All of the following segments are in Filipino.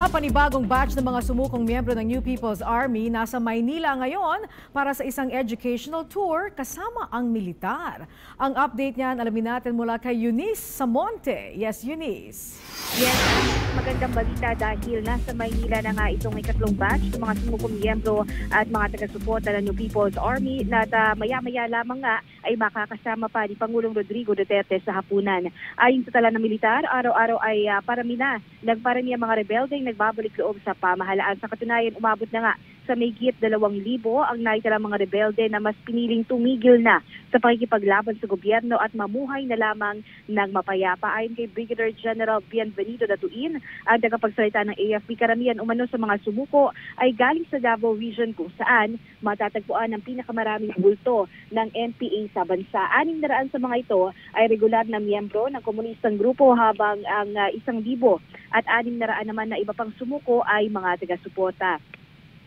pinakapanibagong batch ng mga sumukong miyembro ng New People's Army nasa Maynila ngayon para sa isang educational tour kasama ang militar. Ang update niyan alamin natin mula kay Eunice Samonte. Yes, Eunice. Yes, magandang balita dahil nasa Maynila na nga itong ikatlong batch ng mga sumukong miyembro at mga taga-suporta ng New People's Army na maya-maya lamang nga ay makakasama pa ni Pangulong Rodrigo Duterte sa hapunan. Ayon sa tala ng militar, araw-araw ay parami nagparami ang mga rebeldeng nagbabalik loob sa pamahalaan. Sa katunayan, umabot na nga sa mahigit 2,000 ang naitala mga rebelde na mas piniling tumigil na sa pakikipaglaban sa gobyerno at mamuhay na lamang ng mapayapa. Ayon kay Brigadier General Bienvenido Datuin, ang tagapagsalita ng AFP, karamihan umano sa mga sumuko ay galing sa Davao Region kung saan matatagpuan ang pinakamaraming bulto ng NPA sa bansa. 600 sa mga ito ay regular na miyembro ng komunistang grupo habang ang 1,000 at 600 naman na iba pang sumuko ay mga taga-suporta.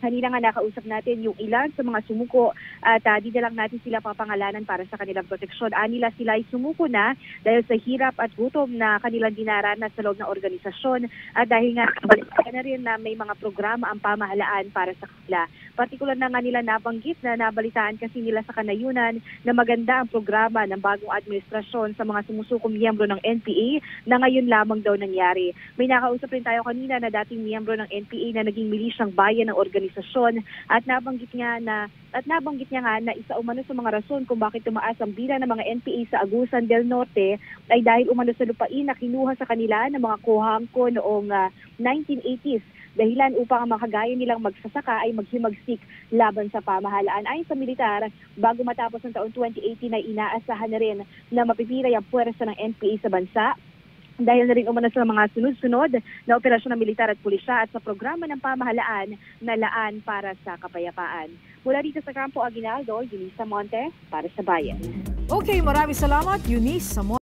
Kanina nga nakausap natin yung ilan sa mga sumuko at di na lang natin sila papangalanan para sa kanilang proteksyon. Anila sila ay sumuko na dahil sa hirap at gutom na kanilang dinaranas sa loob ng organisasyon at dahil nga balikan na rin na may mga programa ang pamahalaan para sa kanila. Partikular na nga nila nabanggit na nabalitaan kasi nila sa kanayunan na maganda ang programa ng bagong administrasyon sa mga sumusukong miyembro ng NPA na ngayon lamang daw nangyari. May nakausap rin tayo kanina na dating miyembro ng NPA na naging milisyang bayan ng organisasyon at nabanggit niya nga na isa umano sa mga rason kung bakit tumaas ang bilang ng mga NPA sa Agusan del Norte ay dahil umano sa lupain na kinuha sa kanila ng mga Cojuangco noong 1980s. Dahilan upang ang makagaya nilang magsasaka ay maghimagsik laban sa pamahalaan. Ayon sa militar, bago matapos ng taon 2018 ay inaasahan na rin na mapipilay ang puwersa ng NPA sa bansa dahil na rin umano sa mga sunod-sunod na operasyon ng militar at pulisya at sa programa ng pamahalaan na Laan para sa Kapayapaan. Mula dito sa Campo Aguinaldo, Eunice Samonte para sa Bayan. Okay, maraming salamat, Eunice Samonte.